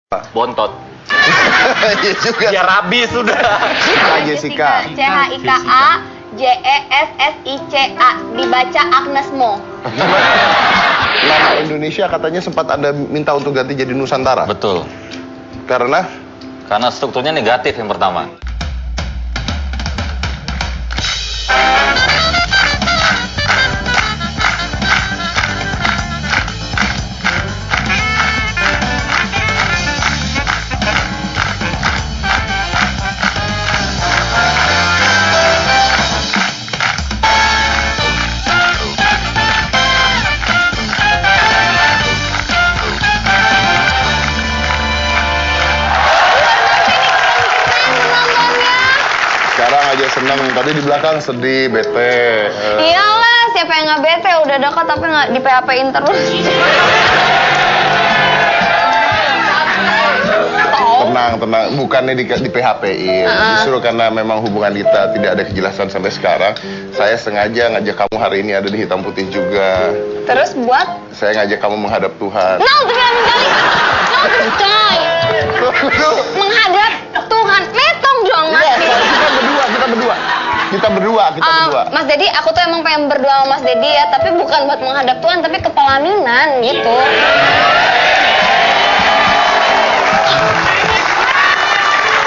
Bontot. Iya juga. Ya rabi sudah. Jessica. CHIKA JESSICA dibaca Agnes Mo. Nama Indonesia katanya sempat Anda minta untuk ganti jadi Nusantara. Betul. Karena Karena strukturnya negatif yang pertama. sekarang aja senang, tadi di belakang sedih, bete. Iyalah, siapa yang nggak bete udah dekat tapi nggak di PHP-in terus. Tenang, bukannya di PHP-in, justru karena memang hubungan kita tidak ada kejelasan sampai sekarang. Saya sengaja ngajak kamu hari ini ada di Hitam Putih juga. Terus buat? Saya ngajak kamu menghadap Tuhan. No, menghadap Tuhan, metong dong Mas. Kita berdua. Mas Dedi, aku tuh emang pengen berdua sama Mas Dedi ya, tapi bukan buat menghadap Tuhan, tapi ke pelaminan gitu.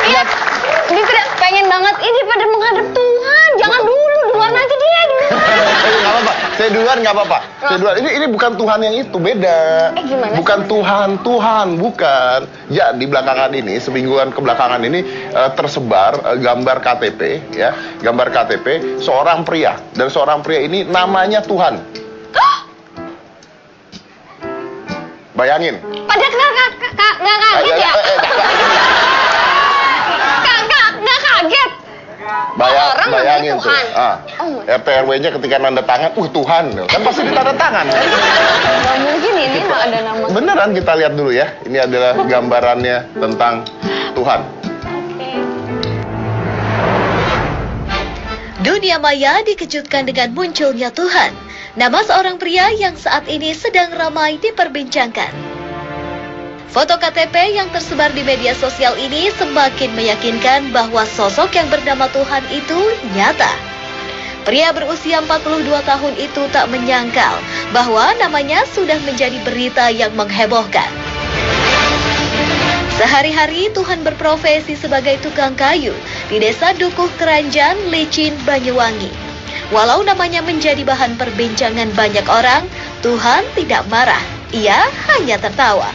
Iya, dia tidak pengen banget ini pada menghadap Tuhan. Jangan duluan aja dia dulu. Nggak apa-apa, saya duluan nggak apa-apa. Saya duluan. Ini bukan Tuhan yang itu, beda. Gimana bukan sih? Tuhan, bukan. Ya, di belakangan ini, semingguan kebelakangan ini tersebar gambar KTP, ya, gambar KTP seorang pria, dan seorang pria ini namanya Tuhan. Bayangin. Padahal nggak kaget ya? Nggak kaget. Bayangin tuh. RT RW-nya ketika nanda tangan, Tuhan, kan pasti ditanda tangan. Nggak mungkin ini nggak ada nama. Beneran, kita lihat dulu ya. Ini adalah gambarannya tentang Tuhan. Dunia maya dikejutkan dengan munculnya Tuhan, nama seorang pria yang saat ini sedang ramai diperbincangkan. Foto KTP yang tersebar di media sosial ini semakin meyakinkan bahwa sosok yang bernama Tuhan itu nyata. Pria berusia 42 tahun itu tak menyangkal bahwa namanya sudah menjadi berita yang menghebohkan. Sehari-hari Tuhan berprofesi sebagai tukang kayu di desa Dukuh Keranjan, Licin, Banyuwangi. Walau namanya menjadi bahan perbincangan banyak orang, Tuhan tidak marah. Ia hanya tertawa.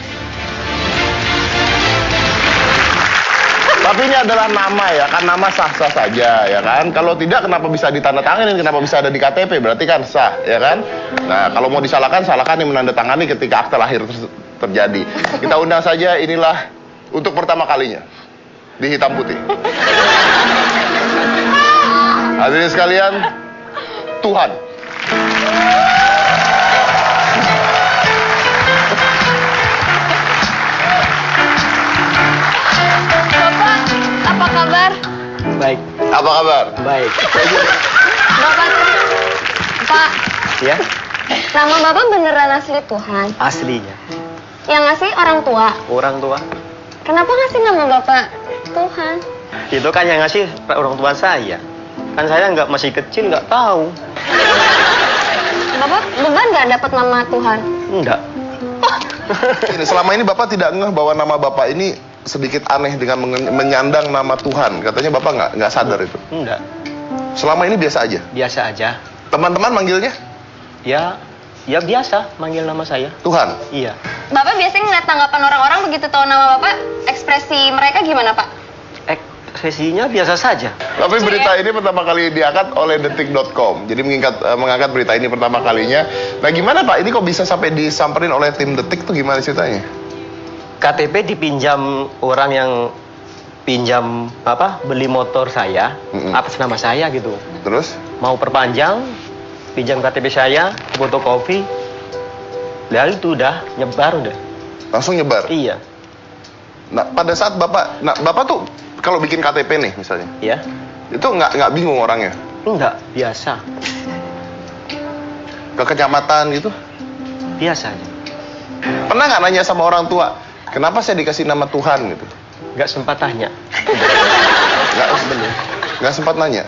Tapi ini adalah nama ya, kan nama sah-sah saja ya kan. Kalau tidak kenapa bisa ditandatanganin, kenapa bisa ada di KTP, berarti kan sah ya kan. Nah kalau mau disalahkan, salahkan yang menandatangani ketika akte lahir terjadi. Kita undang saja, inilah untuk pertama kalinya di Hitam Putih. Hadirin sekalian, Tuhan. Apa kabar? Baik. Apa kabar? Baik. Bapak, Pak, Ya, nama Bapak beneran asli Tuhan? aslinya. Yang ngasih orang tua? Orang tua. Kenapa ngasih nama Bapak Tuhan? Itu kan yang ngasih orang tua saya. Kan saya masih kecil, nggak tahu. Bapak beban nggak dapat nama Tuhan? Enggak. Selama ini Bapak tidak ngeh bahwa nama Bapak ini sedikit aneh dengan menyandang nama Tuhan. Katanya Bapak nggak sadar itu. Enggak. Selama ini biasa aja. Biasa aja. Teman-teman manggilnya Ya biasa manggil nama saya. Tuhan. Iya. Bapak biasanya ngeliat tanggapan orang-orang begitu tahu nama Bapak, ekspresi mereka gimana Pak? Ekspresinya biasa saja. Tapi berita ini pertama kali diangkat oleh detik.com. Jadi mengangkat berita ini pertama kalinya. Nah gimana Pak? Ini kok bisa sampai disamperin oleh tim Detik tuh gimana ceritanya? KTP dipinjam orang yang pinjam beli motor saya atas nama saya gitu. Terus? Mau perpanjang, pinjam KTP saya, fotokopi. Lalu itu udah nyebar udah. Langsung nyebar? Iya. Nah pada saat Bapak tuh kalau bikin KTP nih misalnya, Ya. itu nggak bingung orangnya? Enggak, biasa. Ke kecamatan gitu? Biasa aja. Pernah nggak nanya sama orang tua, kenapa saya dikasih nama Tuhan gitu? Nggak sempat tanya. Nggak sempat nanya.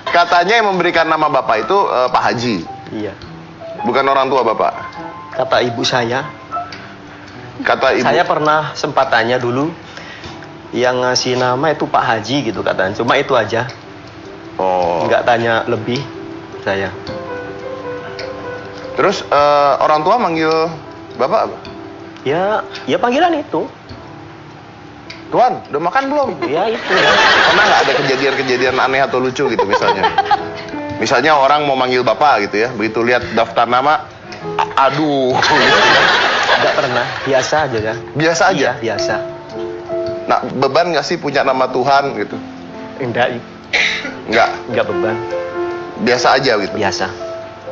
Katanya yang memberikan nama Bapak itu Pak Haji, Iya. bukan orang tua Bapak. Kata ibu saya. Kata ibu. Saya pernah sempat tanya dulu. Yang ngasih nama itu Pak Haji gitu katanya. Cuma itu aja. Oh. Nggak tanya lebih saya. Terus orang tua manggil Bapak apa? Ya panggilan itu. Tuhan, udah makan belum? Ya itu. Pernah nggak ada kejadian-kejadian aneh atau lucu gitu misalnya? Misalnya orang mau manggil Bapak gitu ya, begitu lihat daftar nama, aduh. Gitu ya. Nggak pernah. Biasa aja kan. Biasa aja? Iya, biasa. Nah, beban nggak sih punya nama Tuhan gitu? Enggak. Nggak Beban. biasa aja gitu? Biasa.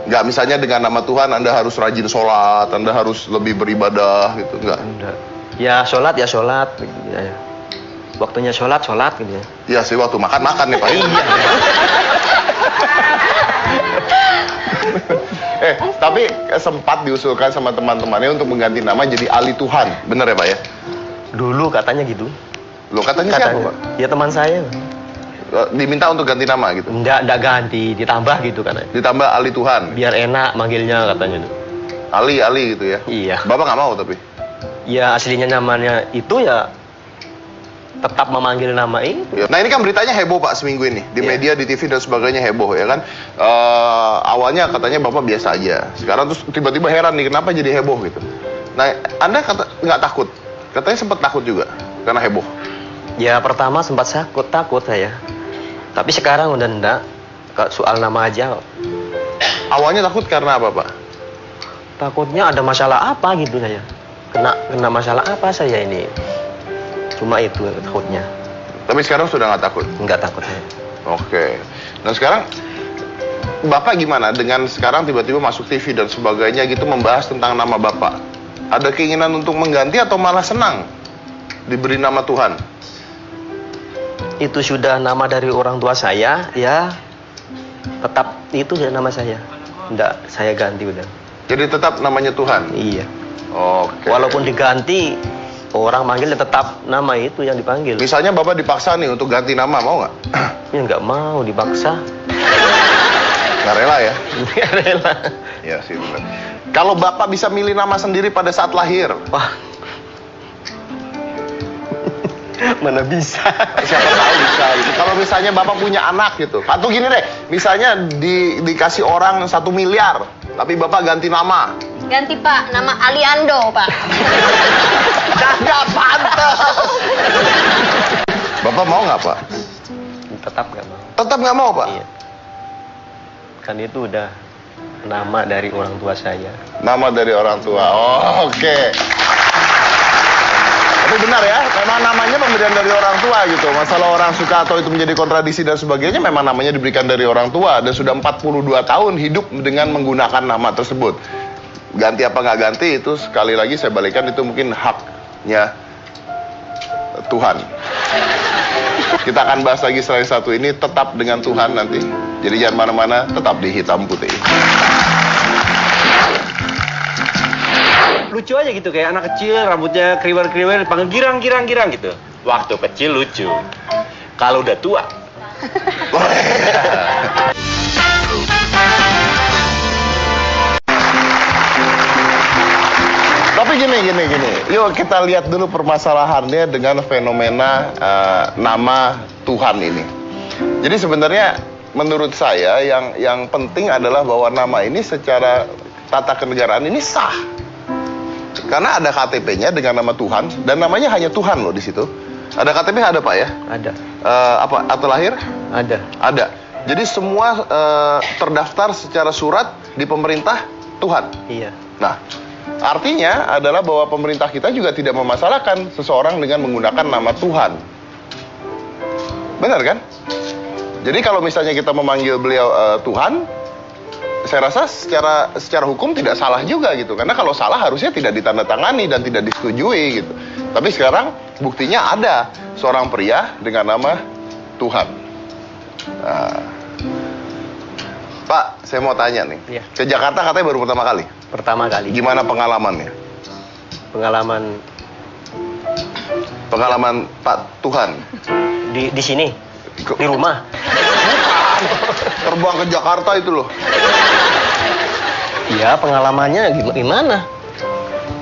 Nggak, misalnya dengan nama Tuhan Anda harus rajin sholat, Anda harus lebih beribadah gitu, nggak? Enggak. Ya sholat gitu ya. Waktunya sholat gitu ya. Iya sih, waktu makan ya Pak. Iya. Tapi sempat diusulkan sama teman-temannya untuk mengganti nama jadi Ali Tuhan, bener ya Pak ya? Dulu katanya gitu. Loh, katanya siapa Pak? Ya teman saya. Diminta untuk ganti nama gitu? Enggak ganti, ditambah gitu katanya. Ditambah Ali Tuhan? Biar enak manggilnya katanya. Ali gitu ya? Iya. Bapak nggak mau tapi? Ya aslinya namanya itu ya tetap memanggil nama itu. Nah ini kan beritanya heboh Pak seminggu ini. Di Iya. media, di TV dan sebagainya heboh ya kan. Awalnya katanya Bapak biasa aja. Sekarang terus tiba-tiba heran nih kenapa jadi heboh gitu. Nah Anda nggak takut? Katanya sempat takut juga karena heboh. Ya pertama sempat takut saya. Tapi sekarang udah enggak. Soal nama aja. Awalnya takut karena apa Pak? Takutnya ada masalah apa gitu saya. Kena masalah apa saya ini. Cuma itu takutnya. Tapi sekarang sudah nggak takut? Enggak takut saya. Oke. Nah sekarang Bapak gimana dengan sekarang tiba-tiba masuk TV dan sebagainya gitu membahas tentang nama Bapak? Ada keinginan untuk mengganti atau malah senang diberi nama Tuhan? Itu sudah nama dari orang tua saya, ya tetap itu ya nama saya. Enggak, saya ganti udah. Jadi tetap namanya Tuhan? Iya. Oke. Walaupun diganti, orang manggilnya tetap nama itu yang dipanggil. Misalnya Bapak dipaksa nih untuk ganti nama, mau nggak? Ya nggak mau, dipaksa. Nggak rela ya? Nggak rela. Ya sih benar. Kalau Bapak bisa milih nama sendiri pada saat lahir, Wah. Mana bisa. siapa tahu bisa gitu. Kalau misalnya Bapak punya anak gitu, atau gini deh, misalnya dikasih orang 1 miliar, tapi Bapak ganti nama. Ganti Pak, nama Aliando Pak. Nggak pantas. Bapak mau nggak Pak? Tetap nggak mau. Tetap nggak mau Pak? Iya. Kan itu udah nama dari orang tua saya. Nama dari orang tua. Oh, oke. Tapi benar ya, memang namanya pemberian dari orang tua gitu. Masalah orang suka atau itu menjadi kontradiksi dan sebagainya, memang namanya diberikan dari orang tua. Dan sudah 42 tahun hidup dengan menggunakan nama tersebut. Ganti apa nggak ganti, itu sekali lagi saya balikan, itu mungkin haknya Tuhan. Kita akan bahas lagi setelah satu ini, tetap dengan Tuhan nanti. Jadi jangan mana-mana, tetap di Hitam Putih. Lucu aja gitu, kayak anak kecil rambutnya kriwel-kriwel dipanggil girang gitu. Waktu kecil lucu. Kalau udah tua. Tapi gini. Yuk kita lihat dulu permasalahannya dengan fenomena nama Tuhan ini. Jadi sebenarnya menurut saya yang penting adalah bahwa nama ini secara tata kenegaraan ini sah. Karena ada KTP-nya dengan nama Tuhan dan namanya hanya Tuhan loh di situ. Ada KTP ada Pak ya? Ada. Apa akte lahir? Ada. Ada. Jadi semua terdaftar secara surat di pemerintah Tuhan. Iya. Nah, artinya adalah bahwa pemerintah kita juga tidak memasalahkan seseorang dengan menggunakan nama Tuhan. Benar kan? Jadi kalau misalnya kita memanggil beliau Tuhan, saya rasa secara hukum tidak salah juga gitu. Karena kalau salah harusnya tidak ditandatangani dan tidak disetujui gitu. Tapi sekarang buktinya ada seorang pria dengan nama Tuhan. Nah, Pak, saya mau tanya nih. Iya. Ke Jakarta katanya baru pertama kali. Pertama kali. Gimana pengalamannya? Pengalaman Pengalaman Pak Tuhan. Di sini, Kok- di rumah. Terbang ke Jakarta itu loh. Iya, pengalamannya gimana?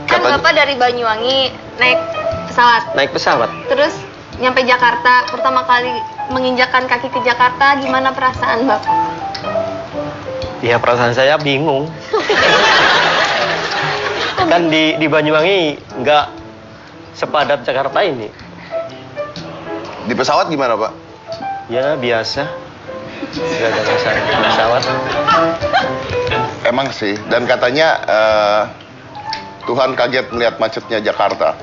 Kan Katanya- Bapak dari Banyuwangi naik pesawat. Naik pesawat. Terus nyampe Jakarta, pertama kali menginjakkan kaki ke Jakarta, gimana perasaan Bapak? Ya perasaan saya bingung. Kan di Banyuwangi nggak sepadat Jakarta ini. Di pesawat gimana, Pak? Ya biasa. Nggak ada masalah di pesawat. Emang sih, dan katanya Tuhan kaget melihat macetnya Jakarta.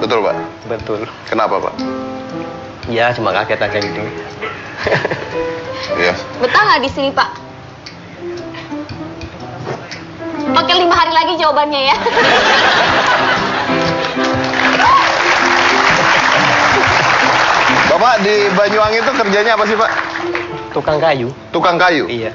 Betul, Pak? Betul. Kenapa, Pak? Ya cuma kaget aja gitu. Iya. Betah nggak di sini Pak? Oke, 5 hari lagi jawabannya ya. Bapak di Banyuwangi itu kerjanya apa sih, Pak? Tukang kayu. Tukang kayu? Iya.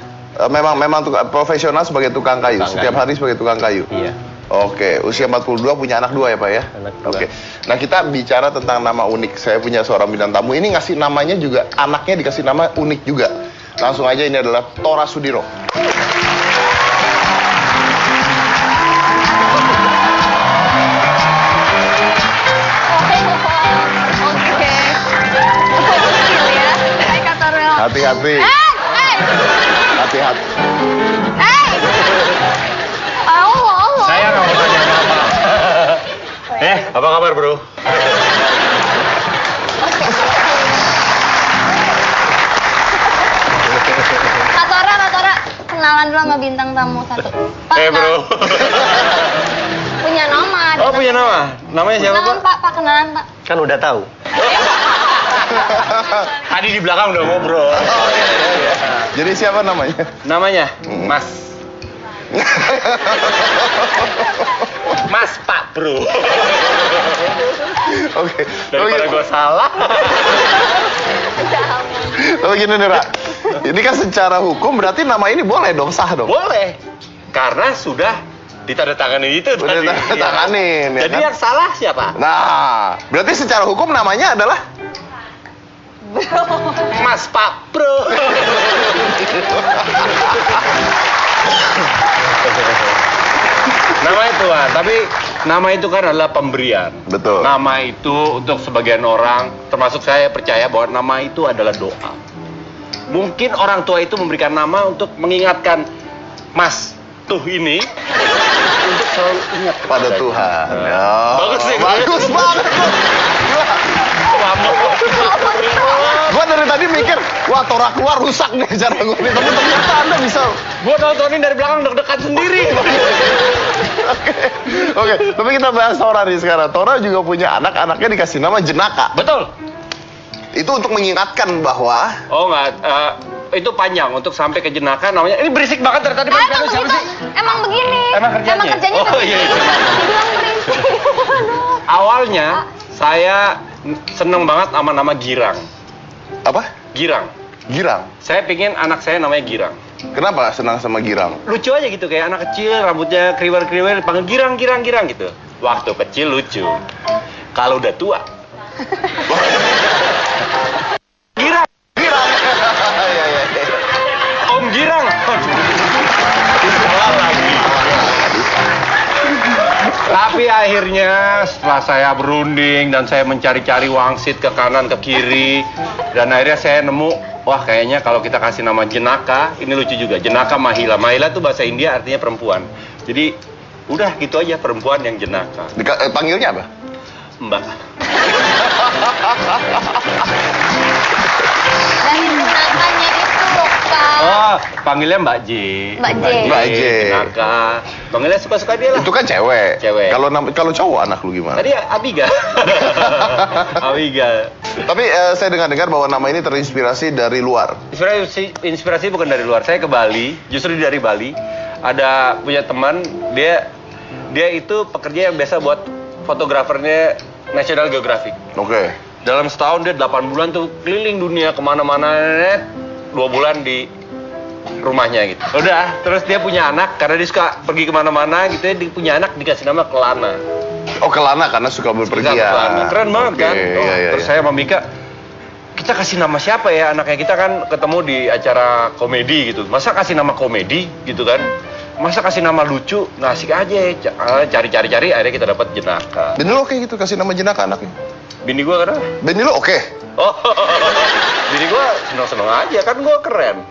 Memang profesional sebagai tukang kayu, Tukang setiap kayu. hari sebagai tukang kayu. Iya. Oke, usia 42 punya anak 2 ya, Pak ya? Anak 2. Oke. Nah, kita bicara tentang nama unik. Saya punya seorang bintang tamu. Ini ngasih namanya juga, anaknya dikasih nama unik juga. Langsung aja, ini adalah Tora Sudiro. Oke. Kecil ya. Hai Kak Torel. Hati-hati. Hati-hati. Allah. Saya nggak mau tanya apa-apa. Apa kabar bro? Kak Tora, kenalan dulu sama bintang tamu satu. Pak, Bro. punya nama. Oh punya nama? Namanya siapa Kenalan Pak? Pak, kenalan Pak. Kan udah tahu. Tadi di belakang udah ngobrol. Jadi siapa namanya? Namanya Mas. Mas Pak Bro. Oke. Daripada gue salah. Tapi gini nih, Ra. Ini kan secara hukum berarti nama ini boleh dong, sah dong. Boleh. Karena sudah ditandatangani itu Udah tadi. ditandatanganin, ya Jadi kan? yang salah siapa? Nah, berarti secara hukum namanya adalah Mas Pak Bro. Nama itu tapi nama itu kan adalah pemberian. Betul. Nama itu untuk sebagian orang, termasuk saya percaya bahwa nama itu adalah doa. Mungkin orang tua itu memberikan nama untuk mengingatkan Mas Tuh ini untuk selalu ingat pada kepadanya. Tuhan. Nah, Ya. Bagus sih. Bagus banget. Gua dari tadi mikir, wah Tora keluar rusak nih cara gue nih. Tapi ternyata Anda bisa. Gua nontonin dari belakang deg-degan sendiri. Oke, tapi kita bahas Tora nih sekarang. Tora juga punya anak, anaknya dikasih nama Jenaka. Betul. Itu untuk mengingatkan bahwa Oh enggak, itu panjang untuk sampai ke Jenaka namanya. Ini berisik banget dari tadi. Emang begitu? Emang begini. Emang kerjanya? Oh, begini. iya, iya. Dibilang berisik. Aduh. Awalnya saya seneng banget sama nama Girang. apa? Girang. Girang. Saya pingin anak saya namanya Girang. Kenapa senang sama Girang? Lucu aja gitu kayak anak kecil, rambutnya kriwel-kriwel, panggil Girang, Girang, Girang gitu. Waktu kecil lucu. Kalau udah tua. Girang. Girang. Iya, iya, iya. Om Girang. Salah lagi. Tapi akhirnya setelah saya berunding dan saya mencari-cari wangsit ke kanan ke kiri dan akhirnya saya nemu wah kayaknya kalau kita kasih nama Jenaka ini lucu juga. Jenaka Mahila. Mahila itu bahasa India artinya perempuan. Jadi udah gitu aja perempuan yang jenaka. Panggilnya apa? Mbak. Dan itu namanya itu loh, Kak. Oh, panggilnya Mbak J. Mbak J. Mbak J. Jenaka. Panggilnya suka-suka dia lah. Itu kan cewek. Cewek. Kalau cowok anak lu gimana? Tadi Abiga. Abiga. Tapi saya dengar-dengar bahwa nama ini terinspirasi dari luar. Inspirasi bukan dari luar. Saya ke Bali, justru dari Bali. Ada punya teman, dia itu pekerja yang biasa buat fotografernya National Geographic. Oke. Dalam setahun dia 8 bulan tuh keliling dunia kemana-mana, 2 bulan di rumahnya gitu. Udah, terus dia punya anak, karena dia suka pergi kemana-mana gitu ya, dia punya anak dikasih nama Kelana. Oh, kelana karena suka berpergian. Keren banget kan? Oke, iya. Terus saya sama Mika, kita kasih nama siapa ya anaknya? Kita kan ketemu di acara komedi gitu. Masa kasih nama komedi gitu kan? Masa kasih nama lucu? Nah, asik aja. Cari-cari akhirnya kita dapat Jenaka. Bini lo kayak gitu, kasih nama Jenaka anaknya. Bini gua kenapa? Bini lo oke. Oh, bini gua seneng-seneng aja kan, gua keren.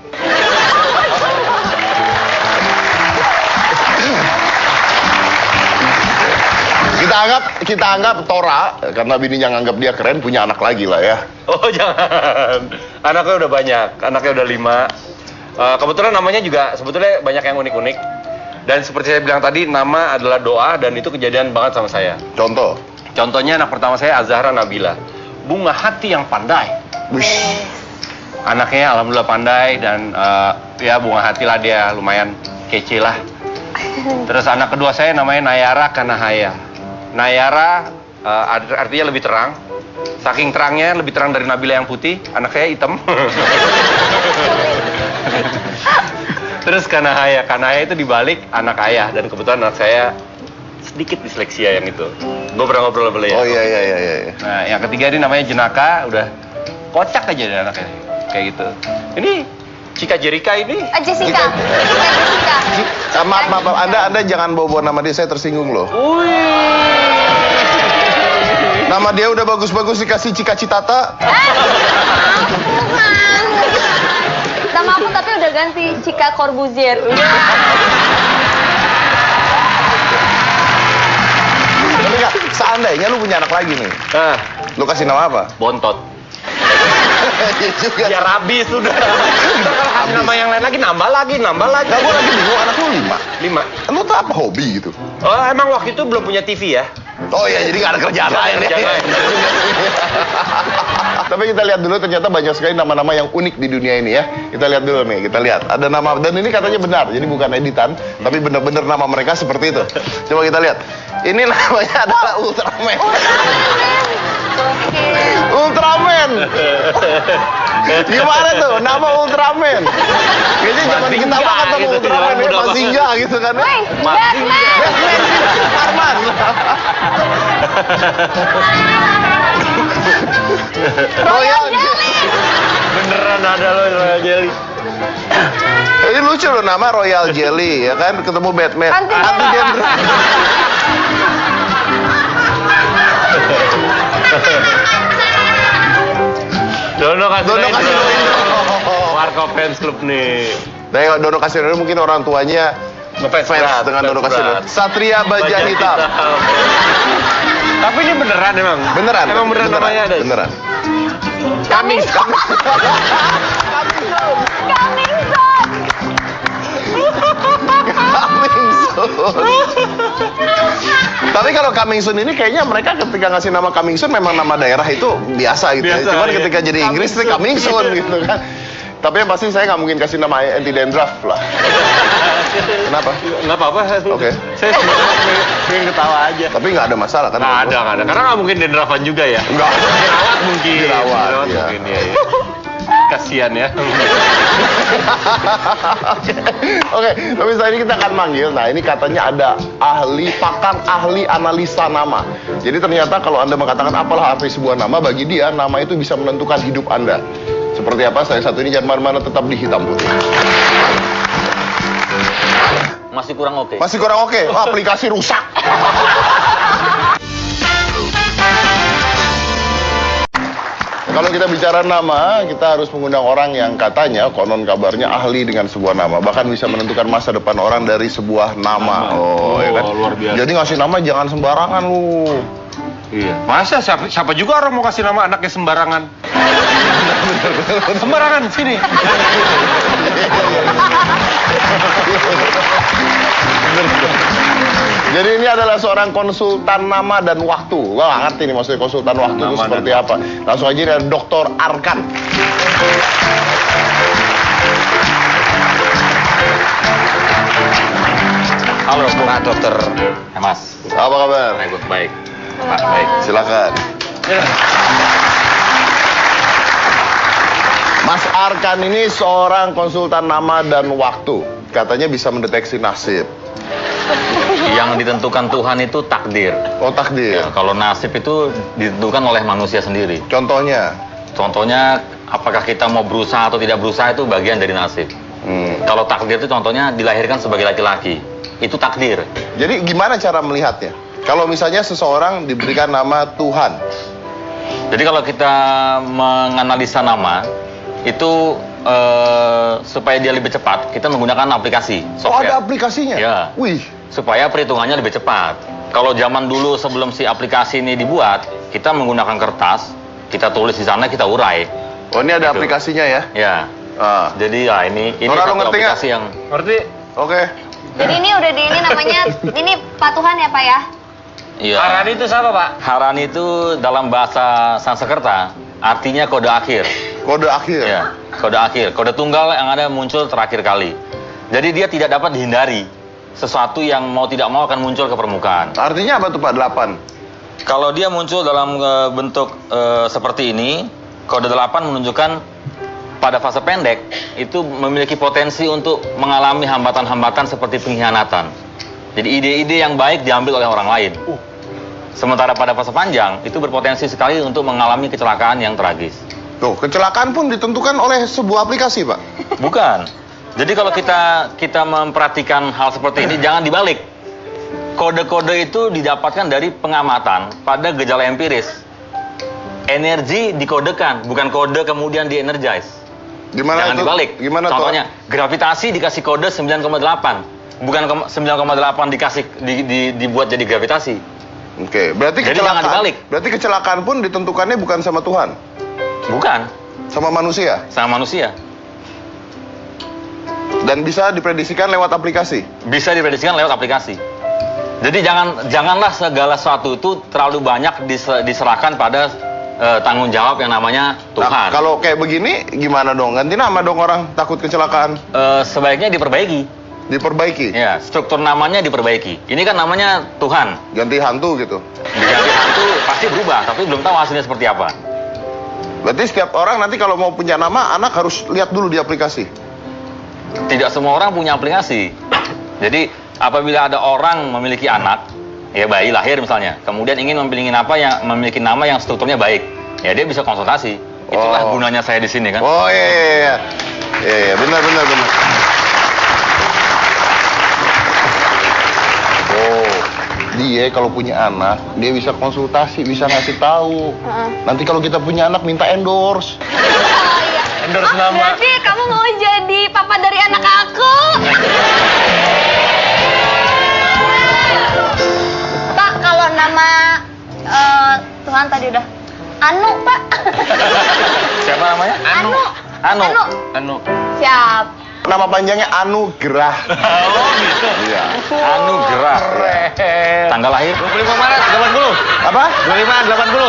Kita anggap Tora karena bininya nganggap dia keren, punya anak lagi lah ya. Oh, jangan. Anaknya udah banyak, anaknya udah 5. Kebetulan namanya juga sebetulnya banyak yang unik-unik. Dan seperti saya bilang tadi, nama adalah doa dan itu kejadian banget sama saya. Contoh. Contohnya anak pertama saya Azahra Nabila, bunga hati yang pandai. Wish. Anaknya alhamdulillah pandai dan ya bunga hati lah dia, lumayan kece lah. Terus anak kedua saya namanya Nayara Kanahaya. Nayara artinya lebih terang. Saking terangnya lebih terang dari Nabila yang putih. Anak saya hitam. Terus Kanahaya itu dibalik anak ayah dan kebetulan anak saya sedikit disleksia yang itu. Gue pernah ngobrol sama beliau. Oh iya. Nah, yang ketiga ini namanya Jenaka, udah kocak aja deh anaknya. Kayak gitu. Ini Cika Jerika ini. Jessica. Maaf, Anda jangan bawa nama dia, saya tersinggung loh. Nama dia udah bagus-bagus dikasih Cika Citata. Nama aku tapi udah ganti Cika Corbuzier. Tapi nggak, seandainya lu punya anak lagi nih, Nah, lu kasih nama apa? Bontot. Iya juga. Ya rabi sudah. Kasih nama yang lain lagi, nambah lagi. Nah, gue lagi bingung, anak lu 5. 5. Lu tuh apa hobi gitu? Oh, emang waktu itu belum punya TV ya? Oh iya, jadi nggak ada kerjaan lain ya. Kerjaan lain. Tapi kita lihat dulu, ternyata banyak sekali nama-nama yang unik di dunia ini ya. Kita lihat dulu nih, kita lihat. Ada nama, dan ini katanya benar, jadi bukan editan, tapi benar-benar nama mereka seperti itu. Coba kita lihat. Ini namanya adalah Ultraman. Ultraman. Gimana tuh nama Ultraman? Kayaknya zaman kita mah ketemu gitu, Ultraman ya, udah Mazinga gitu kan ya. Woi, Batman. Arman. Royal Jelly. Beneran ada loh Royal Jelly. Ini lucu loh nama Royal Jelly ya kan, ketemu Batman. Anti Dendra. Dono Dono Kasino Indro. Warkop Fans Club nih. Nah, Dono Kasino Indro mungkin orang tuanya Ngefans fans berat, dengan Dono fans Kasino. berat. Satria Baja Hitam. Tapi ini beneran emang? Beneran. Emang beneran namanya ada? Beneran. Coming soon. Coming soon. Tapi kalau coming soon ini kayaknya mereka ketika ngasih nama coming soon memang nama daerah itu biasa gitu ya. Biasa, Cuman iya. ketika jadi Inggris itu coming soon gitu kan. Tapi yang pasti saya nggak mungkin kasih nama anti dandruff lah. Kenapa? Nggak apa-apa. Oke. Saya pengen ketawa aja. Tapi nggak ada masalah kan? Nggak ada. Karena nggak mungkin dendravan juga ya. Nggak. Dirawat mungkin. Dirawat, iya. mungkin ya. Kasian ya. Oke, tapi saat ini kita akan manggil. Nah, ini katanya ada pakar ahli analisa nama. Jadi ternyata kalau Anda mengatakan apalah arti sebuah nama, bagi dia nama itu bisa menentukan hidup Anda. Seperti apa? Saya satu ini jangan mana-mana, tetap di Hitam Putih. Masih kurang oke. Masih kurang oke. Oh, aplikasi rusak. Kalau kita bicara nama, kita harus mengundang orang yang katanya, konon kabarnya ahli dengan sebuah nama. Bahkan bisa menentukan masa depan orang dari sebuah nama. Oh, ya kan? Luar biasa. Jadi ngasih nama jangan sembarangan lu. Iya. Masa siapa juga orang mau kasih nama anaknya sembarangan? Sembarangan sini. Jadi ini adalah seorang konsultan nama dan waktu. Gua nggak ngerti nih maksudnya konsultan waktu itu Nama seperti dan apa. Langsung aja ada Dr. Arkan. Halo, Pak Dokter. Mas. Apa kabar? Baik. Pak, baik. Silakan. Mas Arkan ini seorang konsultan nama dan waktu. Katanya bisa mendeteksi nasib. Yang ditentukan Tuhan itu takdir. Oh, takdir. Ya, kalau nasib itu ditentukan oleh manusia sendiri. Contohnya? Contohnya, apakah kita mau berusaha atau tidak berusaha itu bagian dari nasib. Kalau takdir itu contohnya dilahirkan sebagai laki-laki. Itu takdir. Jadi gimana cara melihatnya? Kalau misalnya seseorang diberikan nama Tuhan. Jadi kalau kita menganalisa nama, itu supaya dia lebih cepat, kita menggunakan aplikasi, Oh, software. ada aplikasinya? Ya. Wih. Supaya perhitungannya lebih cepat. Kalau zaman dulu sebelum si aplikasi ini dibuat, kita menggunakan kertas, kita tulis di sana, kita urai. Oh, ini ada Gitu. aplikasinya ya? Ya. Ah. Jadi ya ini Nora, lu satu ngerti nggak? aplikasi yang Ngerti? Oke. Jadi ini udah di ini namanya ini patuhan ya Pak ya? iya. Harani itu siapa, Pak? Harani itu dalam bahasa Sanskerta artinya kode akhir. Kode akhir. Ya, kode akhir. Kode tunggal yang ada muncul terakhir kali. Jadi dia tidak dapat dihindari. Sesuatu yang mau tidak mau akan muncul ke permukaan. Artinya apa tuh Pak 8? Kalau dia muncul dalam bentuk seperti ini, kode 8 menunjukkan pada fase pendek itu memiliki potensi untuk mengalami hambatan-hambatan seperti pengkhianatan. Jadi ide-ide yang baik diambil oleh orang lain. Sementara pada fase panjang itu berpotensi sekali untuk mengalami kecelakaan yang tragis. Tuh, kecelakaan pun ditentukan oleh sebuah aplikasi, Pak. Bukan. Jadi kalau kita memperhatikan hal seperti ini jangan dibalik. Kode-kode itu didapatkan dari pengamatan pada gejala empiris. Energi dikodekan, bukan kode kemudian di-energize. Gimana Jangan itu? dibalik. Gimana Contohnya, gravitasi dikasih kode 9,8. Bukan 9,8 dibuat jadi gravitasi. tuh? Oke, berarti Jadi jangan kecelakaan. dibalik. Berarti kecelakaan pun ditentukannya bukan sama Tuhan, Bukan, sama manusia, sama manusia. dan bisa diprediksikan lewat aplikasi. Bisa diprediksikan lewat aplikasi. Jadi janganlah segala sesuatu itu terlalu banyak diserahkan pada tanggung jawab yang namanya Nah, Tuhan. kalau kayak begini gimana dong? Ganti nama dong orang takut kecelakaan. Sebaiknya diperbaiki. Diperbaiki. Ya, struktur namanya diperbaiki. Ini kan namanya Tuhan. Ganti hantu gitu. Diganti hantu pasti berubah, tapi belum tahu hasilnya seperti apa. Berarti setiap orang nanti kalau mau punya nama, anak harus lihat dulu di aplikasi. Tidak semua orang punya aplikasi. Jadi apabila ada orang memiliki anak, ya bayi lahir misalnya, kemudian ingin memiliki nama yang strukturnya baik, ya dia bisa konsultasi. Itulah Oh. gunanya saya di sini kan. Oh iya, benar. Oh, dia kalau punya anak, dia bisa konsultasi, bisa ngasih tahu. Nanti kalau kita punya anak minta endorse. Oh iya. Endorse nama. Berarti kamu mau jadi papa dari anak aku? Pak, kalau nama Tuhan tadi udah Anu, Pak. Siapa namanya? Anu. Anu. Siap. Nama panjangnya Anugerah. Oh, gitu. Iya. Anugerah. Tanggal lahir? 25 Maret 80. Apa? 25 80.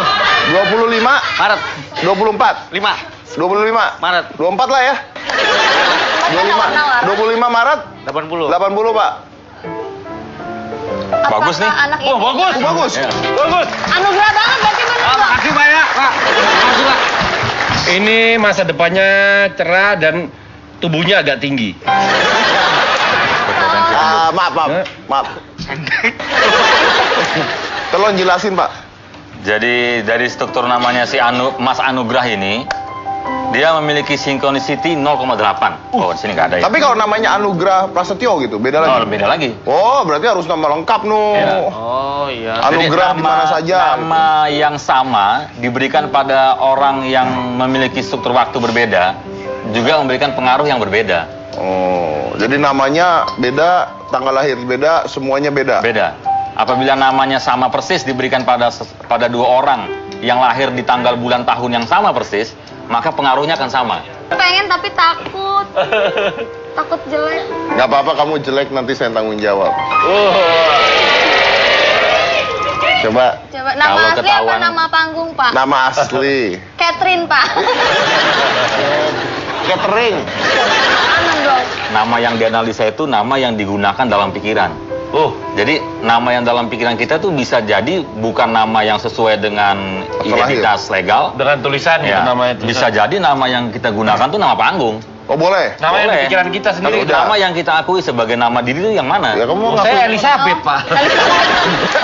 25 Maret 24 5. 25 Maret 24 lah ya. 25 Maret 80. 80, Pak. Bagus nih. Anak ini. Oh, bagus. Bagus. Ya. Bagus. Anugerah banget berarti bener, Pak. Makasih banyak, Pak. Makasih, Pak. Ini masa depannya cerah dan tubuhnya agak tinggi. Berpotensi pendek. Maaf. Tolong jelasin, Pak. Jadi dari struktur namanya si Mas Anugrah ini, dia memiliki synchronicity 0,8. Oh, di sini nggak ada ya. Tapi kalau namanya Anugerah Prasetyo gitu, beda Oh, lagi. beda lagi. Oh, berarti harus nama lengkap, no. Ya. Oh, iya. Anugerah Jadi di mana saja. Nama yang sama diberikan pada orang yang memiliki struktur waktu berbeda, juga memberikan pengaruh yang berbeda. Oh, jadi namanya beda, tanggal lahir beda, semuanya beda. Beda. Apabila namanya sama persis diberikan pada dua orang yang lahir di tanggal bulan tahun yang sama persis, maka pengaruhnya akan sama. Pengen tapi takut. Takut jelek. Gak apa-apa, kamu jelek nanti saya tanggung jawab. Coba Coba nama Kalau asli apa ketahuan- nama panggung, Pak? nama asli. Catherine, Pak. Catering. Anu dong. Nama yang dianalisa itu nama yang digunakan dalam pikiran. Jadi nama yang dalam pikiran kita tuh bisa jadi bukan nama yang sesuai dengan Akte lahir. identitas legal. Dengan tulisan Ya, itu namanya tulisan. bisa jadi nama yang kita gunakan tuh nama panggung. Oh boleh. Namanya Boleh. di pikiran kita sendiri. Udah. Nama yang kita akui sebagai nama diri itu yang mana? Ya kamu mau Saya Elizabeth, Pak.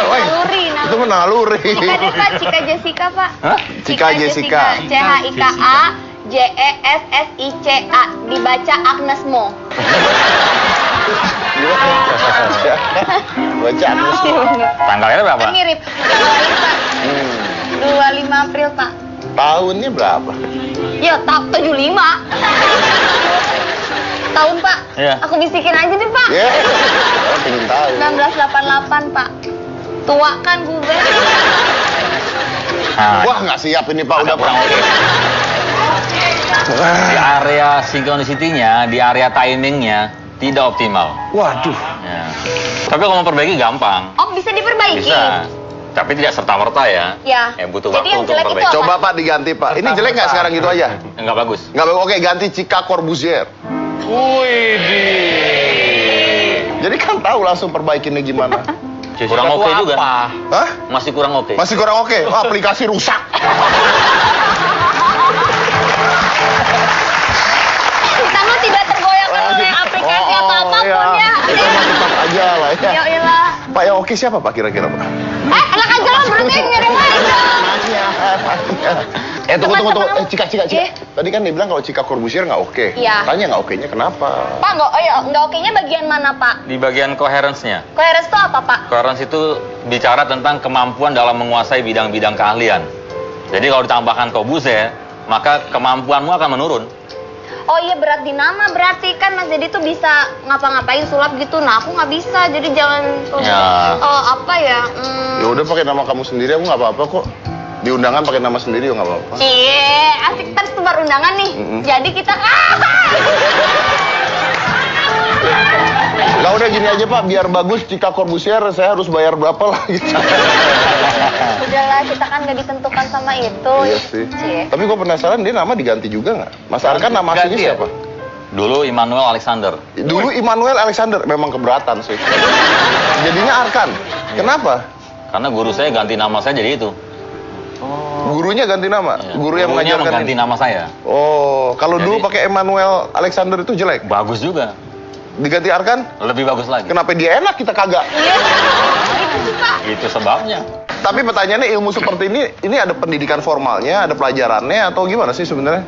Woi, Naluri, itu mah naluri. Cika deh Pak, Cika Jessica Pak. Hah? Cika Jessica. CHIKA JESSICA, dibaca Agnes Mo. Baca Agnes. Tanggalnya berapa? Mirip. Pak. 25 April Pak. Tahunnya berapa? Ya, 75. Tahun Pak. Iya. Aku bisikin aja deh Pak. Ya, saya pengen tahu. 1988 Pak. Tua kan gue. Nah, Wah nggak siap ini Pak, udah kurang oke. Di area synchronicity-nya, di area timingnya tidak optimal. Waduh. Ya. Tapi kalau mau perbaiki gampang, Oh, bisa diperbaiki. bisa. Tapi tidak serta-merta ya. Ya. Butuh Jadi waktu yang untuk jelek itu memperbaiki. apa? Coba Pak diganti Pak. Ini jelek nggak sekarang gitu aja? Enggak bagus. Nggak bagus. Oke, ganti Cika Corbuzier. Wih, Jadi kan tahu langsung perbaikinnya gimana. Kurang oke juga. Hah? Masih kurang oke. Masih kurang oke. Oh, aplikasi rusak. Kita mah tidak tergoyahkan oleh aplikasi apa-apapun ya. Itu mah tetap aja lah ya. Ya iyalah. Pak yang oke siapa Pak kira-kira Pak? Enak aja lah berarti ngirim aja dong. Tunggu. Cika. Eh. Tadi kan dia bilang kalau Cika Corbuzier nggak oke. Iya. Tanya nggak oke-nya kenapa? Pak, nggak oke-nya bagian mana Pak? Di bagian coherence-nya. Coherence itu apa Pak? Coherence itu bicara tentang kemampuan dalam menguasai bidang-bidang keahlian. Jadi kalau ditambahkan Corbuzier, maka kemampuanmu akan menurun. Oh iya, berat di nama berarti kan Mas Dedi tuh bisa ngapa-ngapain sulap gitu. Nah aku nggak bisa, jadi jangan. Ya. Apa ya? Ya udah pakai nama kamu sendiri, aku nggak apa-apa kok. Di undangan pakai nama sendiri juga nggak apa-apa. Cie, asik tersebar undangan nih. Jadi kita Lah udah gini aja Pak, biar bagus Cika Corbuzier saya harus bayar berapa lah gitu. udahlah, kita kan nggak ditentukan sama itu. Iya sih. Cie. Tapi gue penasaran dia nama diganti juga nggak? Mas Arkan nama aslinya Ganti ya? siapa? Dulu Immanuel Alexander. Dulu Immanuel Alexander, memang keberatan sih. Jadinya Arkan. Kenapa? Karena guru saya ganti nama saya jadi itu. Gurunya ganti nama? Ya. Guru yang Gurunya mengajarkan mengganti ini? nama saya. Oh, kalau dulu Jadi- pakai Emmanuel Alexander itu jelek. Bagus juga. Diganti Arkan? Lebih bagus lagi. Kenapa dia enak kita kagak? Iya. Itu sih Pak. Itu sebabnya. Tapi pertanyaannya ilmu seperti ini ada pendidikan formalnya, ada pelajarannya atau gimana sih sebenarnya?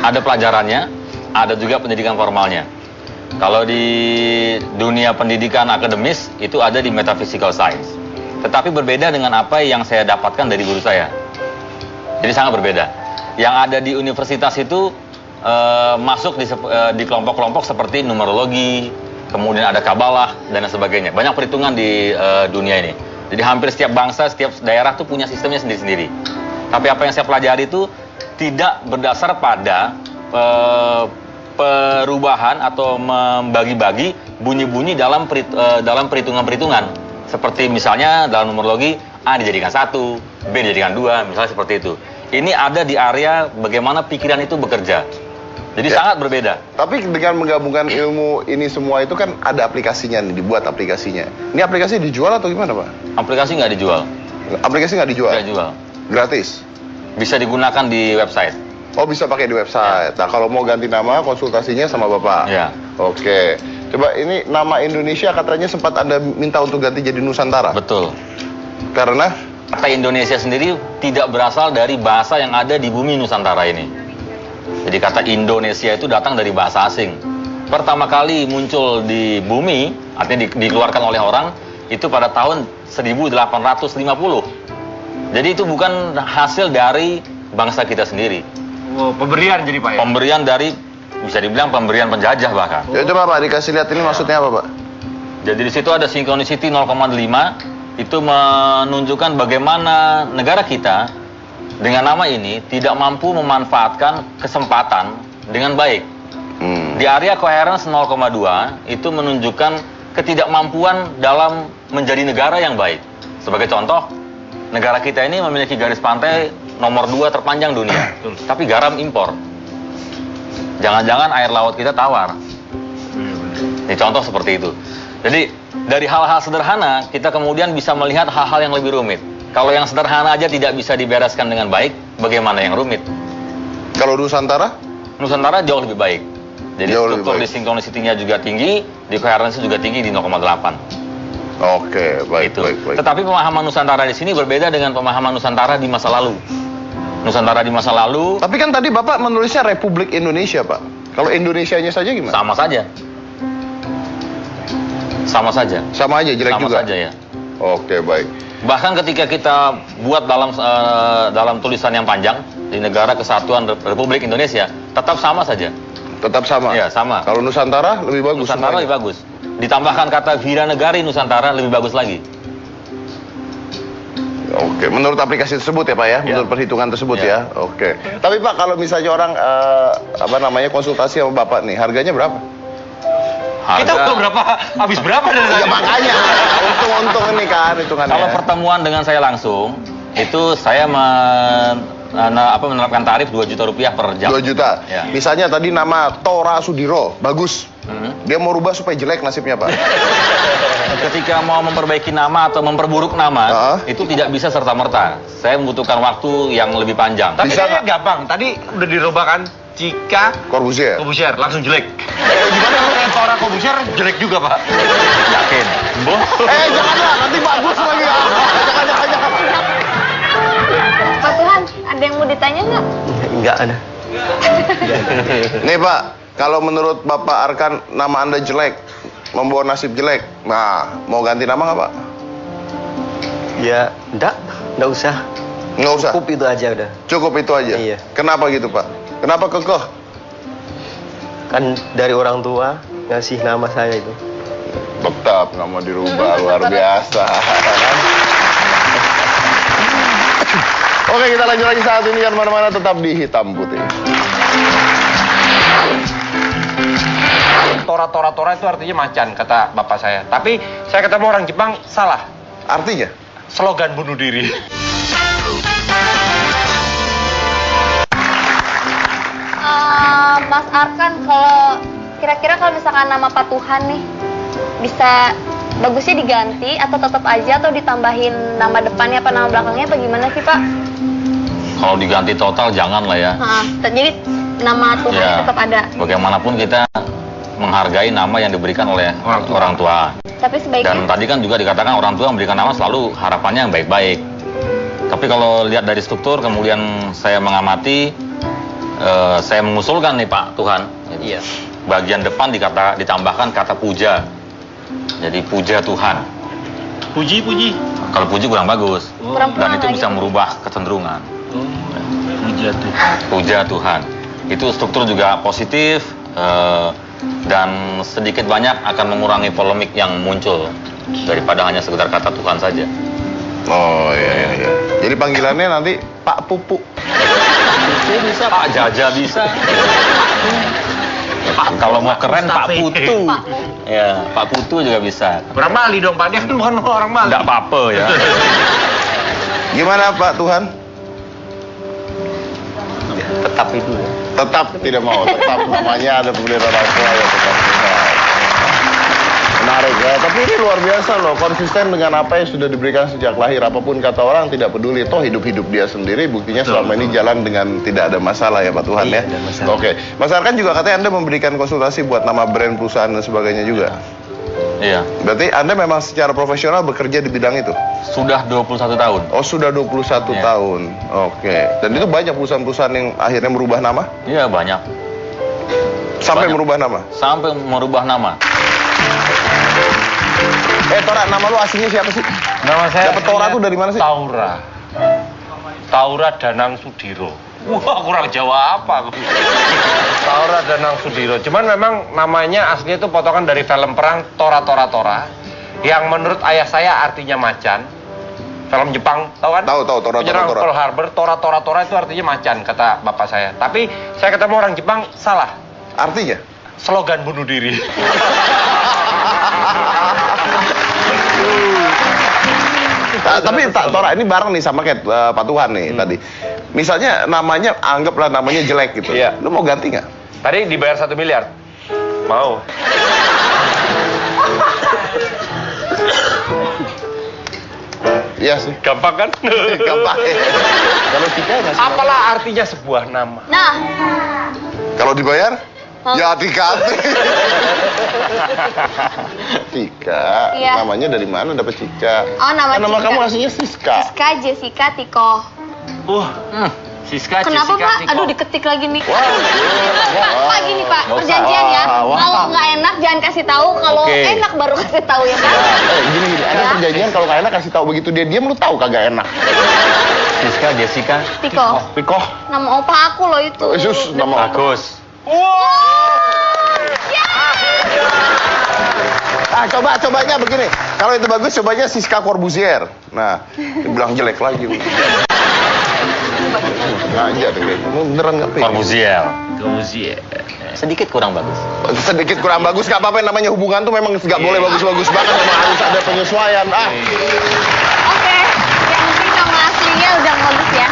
Ada pelajarannya, ada juga pendidikan formalnya. Kalau di dunia pendidikan akademis, itu ada di metaphysical science. Tetapi berbeda dengan apa yang saya dapatkan dari guru saya. Jadi sangat berbeda. Yang ada di universitas itu masuk di kelompok-kelompok seperti numerologi, kemudian ada kabalah, dan sebagainya. Banyak perhitungan di dunia ini. Jadi hampir setiap bangsa, setiap daerah tuh punya sistemnya sendiri-sendiri. Tapi apa yang saya pelajari itu tidak berdasar pada perubahan atau membagi-bagi bunyi-bunyi dalam perhitungan-perhitungan. Seperti misalnya dalam numerologi A dijadikan 1, B dijadikan 2, misalnya seperti itu. Ini ada di area bagaimana pikiran itu bekerja. Jadi Ya. sangat berbeda. Tapi dengan menggabungkan ilmu ini semua itu kan ada aplikasinya nih, dibuat aplikasinya. Ini aplikasi dijual atau gimana Pak? Aplikasi nggak dijual, Aplikasi nggak dijual? nggak jual. Gratis? Bisa digunakan di website. Oh bisa pakai di website. Nah kalau mau ganti nama konsultasinya sama Bapak? Ya. Oke. Coba ini nama Indonesia katanya sempat Anda minta untuk ganti jadi Nusantara. Betul. Karena? Kata Indonesia sendiri tidak berasal dari bahasa yang ada di bumi Nusantara ini. Jadi kata Indonesia itu datang dari bahasa asing. Pertama kali muncul di bumi, artinya dikeluarkan oleh orang, itu pada tahun 1850. Jadi itu bukan hasil dari bangsa kita sendiri. Oh, pemberian jadi Pak ya? Pemberian dari, bisa dibilang pemberian penjajah bahkan. Ya coba Pak dikasih lihat ini maksudnya apa Pak? Jadi di situ ada synchronicity 0,5, itu menunjukkan bagaimana negara kita dengan nama ini tidak mampu memanfaatkan kesempatan dengan baik. Di area coherence 0,2 itu menunjukkan ketidakmampuan dalam menjadi negara yang baik. Sebagai contoh, negara kita ini memiliki garis pantai nomor 2 terpanjang dunia, tapi garam impor. Jangan-jangan air laut kita tawar. Ini contoh seperti itu. Jadi dari hal-hal sederhana kita kemudian bisa melihat hal-hal yang lebih rumit. Kalau yang sederhana aja tidak bisa dibereskan dengan baik, bagaimana yang rumit? Kalau Nusantara? Nusantara jauh lebih baik. Jadi Jauh lebih struktur baik. di synchronicity-nya juga tinggi, di coherence juga tinggi di 0,8. Oke, baik, Gitu. baik, baik. Tetapi pemahaman Nusantara di sini berbeda dengan pemahaman Nusantara di masa lalu. Nusantara di masa lalu Tapi kan tadi Bapak menulisnya Republik Indonesia, Pak. Kalau Indonesianya saja gimana? sama saja. Sama saja. Sama aja, jelek Sama juga. saja ya. Oke, baik. Bahkan ketika kita buat dalam tulisan yang panjang di Negara Kesatuan Republik Indonesia, tetap sama saja. Tetap sama? Iya, sama. Kalau Nusantara lebih bagus Nusantara semuanya? lebih bagus. Ditambahkan kata Vira Negari Nusantara lebih bagus lagi. Oke, menurut aplikasi tersebut ya Pak ya? Menurut perhitungan tersebut Ya. ya? Oke. Tapi Pak, kalau misalnya orang, konsultasi sama Bapak nih, harganya berapa? Kita udah berapa? Habis berapa dari Ya tadi? makanya, untung-untung ini kan hitungannya. Kalau pertemuan dengan saya langsung, itu saya menerapkan tarif 2 juta rupiah per jam. 2 juta. Ya. Misalnya tadi nama Tora Sudiro, bagus. Hmm. Dia mau rubah supaya jelek nasibnya Pak. Ketika mau memperbaiki nama atau memperburuk nama, itu tidak bisa serta-merta. Saya membutuhkan waktu yang lebih panjang. Tapi Bisa kayaknya gampang. Tadi udah dirubah kan? Jika Corbusier. Corbusier langsung jelek. Gimana kalau Tora Corbusier jelek juga, Pak? Yakin? Janganlah, nanti bagus lagi. Jangan. Pak Tuhan, ada yang mau ditanya nggak? Enggak ada. Nih Pak, kalau menurut Bapak Arkan nama Anda jelek, membawa nasib jelek. Nah, mau ganti nama nggak Pak? Ya, enggak usah. Nggak usah. Cukup itu aja udah. Cukup itu aja. Iya. Kenapa gitu Pak? Kenapa kekeh? Kan dari orang tua ngasih nama saya itu. Tetap nggak mau dirubah, luar biasa. Oke, kita lanjut lagi saat ini, yang mana-mana tetap di Hitam Putih. Tora itu artinya macan, kata bapak saya. Tapi saya ketemu orang Jepang, salah. Artinya? Slogan bunuh diri. Mas Arkan, kalau kira-kira kalau misalkan nama Pak Tuhan nih, bisa bagusnya diganti atau tetap aja atau ditambahin nama depannya apa nama belakangnya apa gimana sih Pak? Kalau diganti total jangan lah ya. Jadi nama Tuhan Ya, tetap ada. bagaimanapun kita menghargai nama yang diberikan oleh orang tua. Tapi Dan sebaiknya tadi kan juga dikatakan orang tua memberikan nama selalu harapannya yang baik-baik. Tapi kalau lihat dari struktur, kemudian saya mengamati, saya mengusulkan nih Pak Tuhan, Iya. bagian depan ditambahkan kata puja. Jadi puja Tuhan. Puji. Kalau puji kurang bagus. Kurang Dan itu lagi. bisa merubah kecenderungan. Puja Tuhan. Puja Tuhan. Itu struktur juga positif, dan sedikit banyak akan mengurangi polemik yang muncul daripada hanya sekedar kata Tuhan saja. Oh iya. Jadi panggilannya nanti Pak Pupu. Putu bisa, Pak Jaja bisa. Kalau mau keren Pak Putu. Ya, Pak Putu juga bisa. Orang Bali dong, Pak. Dia kan bukan orang Bali. Enggak apa-apa ya. Gimana Pak Tuhan? Tetap itu ya. Tetap tidak mau, tetap namanya ada pembelian orang tua ya tetap tidak. Menarik ya, tapi ini luar biasa loh, konsisten dengan apa yang sudah diberikan sejak lahir. Apapun kata orang tidak peduli, toh hidup-hidup dia sendiri, buktinya selama ini jalan dengan tidak ada masalah ya Pak Tuhan Iya, ya. tidak masalah. Oke, Mas Arkan juga katanya Anda memberikan konsultasi buat nama brand perusahaan dan sebagainya juga. Iya, Berarti Anda memang secara profesional bekerja di bidang itu? sudah 21 tahun. Oh sudah 21 Iya. tahun, oke. Dan itu banyak perusahaan-perusahaan yang akhirnya merubah nama? Iya, banyak. Sampai Banyak. merubah nama? Sampai merubah nama. Tora, nama lu aslinya siapa sih? Nama saya Dapat Tora tuh dari mana sih? Taura Danang Sudiro. Wah, kurang Jawa apa aku? Taura Danang Sudiro. Cuman memang namanya aslinya itu potongan dari film perang Tora. Yang menurut ayah saya artinya macan. Film Jepang, tahu kan? Tahu, Tora. Penyerang Pearl Harbor, Tora itu artinya macan, kata bapak saya. Tapi saya ketemu orang Jepang, salah. Artinya? Slogan bunuh diri. Tapi Tora ini bareng nih sama kayak Pak Tuhan nih tadi. Misalnya namanya, anggaplah namanya jelek gitu. Iya. Lu mau ganti nggak? Tadi dibayar 1 miliar. Mau. Iya sih. Gampang kan? Gampang. Kalau Cika nggak sih? Apalah artinya sebuah nama? Nah, Kalau dibayar? Hah? Ya Tika. Tika. Iya. Namanya dari mana dapat Cika? Oh, nama Kan nama Cika. kamu aslinya Siska. Siska, Jessica, Tiko. Siska, Kenapa Jessica, Pak? Tiko. Aduh, diketik lagi nih. Wah, Pak, gini Pak, Nggak usah. perjanjian ya. Wah. Kalau nggak enak jangan kasih tahu, kalau Oke. enak baru kasih tahu ya kan? Gini, ada Ya. perjanjian kalau nggak enak kasih tahu, begitu dia diam lu tahu kagak enak. Siska, Jessica. Tiko. Pikoh. Nama opa aku loh itu. Yesus, nama Bagus. Cobanya begini. Kalau itu bagus, cobanya Siska Corbuzier. Nah, dibilang jelek lagi. Ngajak deh, lu beneran nggak pengen? Corbuzier. Sedikit kurang bagus. Sedikit kurang bagus, nggak apa-apa, yang namanya hubungan tuh memang nggak boleh bagus-bagus banget, memang harus ada penyesuaian. Oke, yang penting nama aslinya udah bagus ya.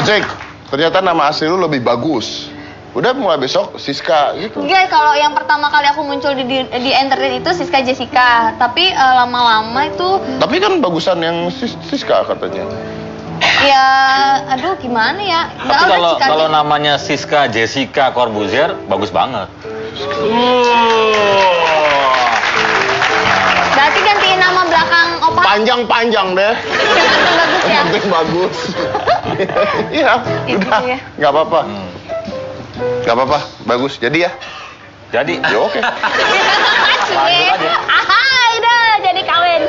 Cek, ternyata nama asli lu lebih bagus. Udah mulai besok Siska gitu. Enggak, kalau yang pertama kali aku muncul di entertain itu Siska Jessica, tapi lama-lama itu Tapi kan bagusan yang Siska katanya. ya, aduh gimana ya? Nggak Tapi ada kalau Siska kalau gitu. namanya Siska Jessica Corbuzier bagus banget. Berarti gantiin nama belakang opa. Panjang-panjang deh. Yang penting bagus ya. Yang penting bagus. Iya, Gitu udah. ya. Nggak apa-apa. Nggak apa-apa, bagus. Jadi ya? Jadi Ya oke. Cie. Ahai dah jadi kawin.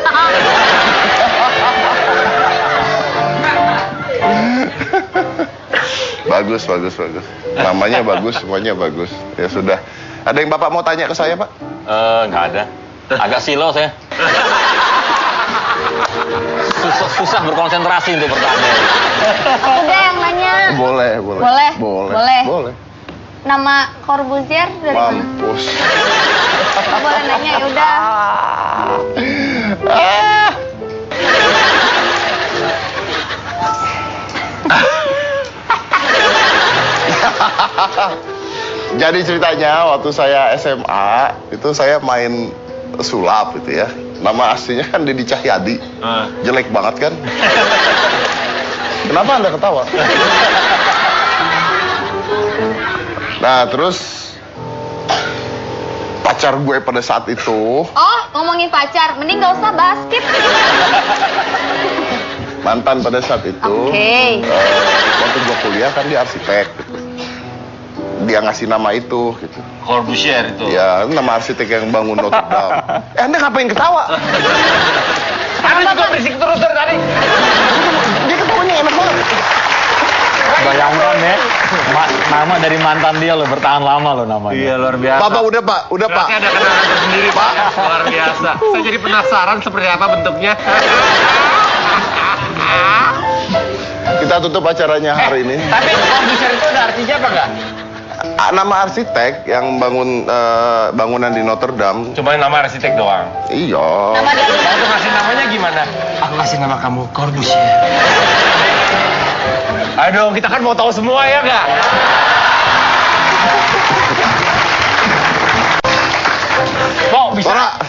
Bagus. Namanya bagus, semuanya bagus. Ya sudah. Ada yang Bapak mau tanya ke saya, Pak? nggak ada. Agak silo saya. Susah berkonsentrasi untuk bertanya. Aku deh yang nanya. Boleh. Boleh. Nama Corbuzier dari mana? Mampus. Boleh nanya ya udah. Jadi ceritanya waktu saya SMA itu saya main sulap gitu ya. Nama aslinya kan Dedi Cahyadi. Jelek banget kan? Kenapa Anda ketawa? Nah, terus pacar gue pada saat itu, Oh, ngomongin pacar, mending nggak usah bahas skip. mantan pada saat itu, Oke. waktu gue kuliah kan dia arsitek gitu. Dia ngasih nama itu gitu. Corbuzier itu. Ya, nama arsitek yang bangun Notre Dame. Anda ngapain ketawa? Anda juga berisik terus dari tadi. Dia ketawanya enak banget. Bayangkan ya, nama dari mantan dia loh, bertahan lama loh namanya. Iya, luar biasa. Bapak udah Pak, udah Pak. Berarti ada kenangan tersendiri, Pak. Luar biasa. Saya jadi penasaran seperti apa bentuknya. Kita tutup acaranya hari ini. Tapi Corbuzier itu ada artinya apa enggak? Nama arsitek yang bangun bangunan di Notre Dame. Cuma nama arsitek doang. Iya. Nama dari Waktu ngasih namanya gimana? Aku kasih nama kamu Corbuzier. Aduh, kita kan mau tahu semua ya nggak?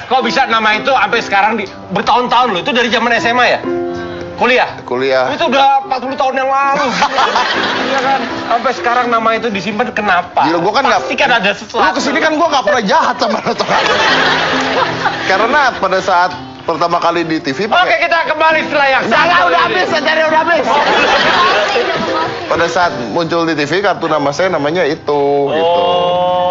Kok bisa nama itu sampai sekarang bertahun-tahun loh? Itu dari zaman SMA ya? Kuliah? Itu udah 40 tahun yang lalu. Iya kan? Sampai sekarang nama itu disimpan kenapa? Gila, gua kan nggak. Pasti kan ada sesuatu. Lu kesini kan gua nggak pernah jahat sama lo. Karena pada saat pertama kali di TV Oke, kita kembali setelah yang satu ini. acaranya udah habis. Pada saat muncul di TV kartu nama saya namanya itu gitu.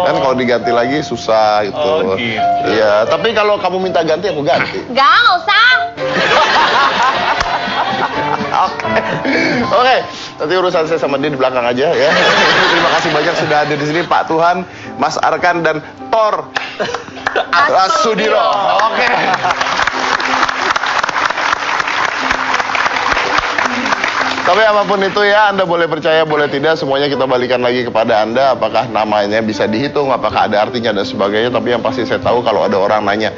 Kan kalau diganti lagi susah gitu. Oh, gitu. Iya, tapi kalau kamu minta ganti aku ganti. Nggak usah. Oke, nanti urusan saya sama dia di belakang aja ya. Terima kasih banyak sudah ada di sini Pak Tuhan, Mas Arkan dan Thor Sudiro. Oke. Tapi apapun itu ya, Anda boleh percaya, boleh tidak, semuanya kita balikan lagi kepada Anda. Apakah namanya bisa dihitung, apakah ada artinya dan sebagainya. Tapi yang pasti saya tahu kalau ada orang nanya,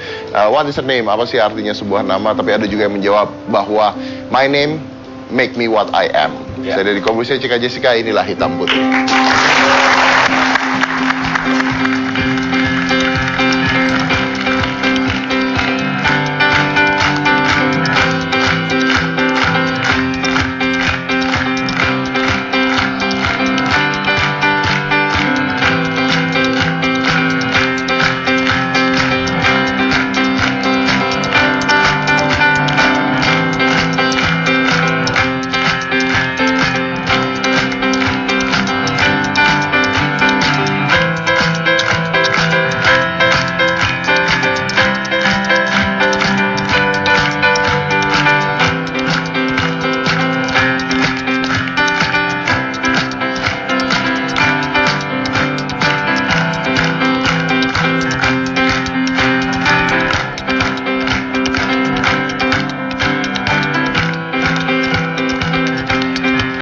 what is the name, apa sih artinya sebuah nama. Tapi ada juga yang menjawab bahwa my name make me what I am. Saya dari Corbuzier, Cika Jessica, inilah Hitam Putih.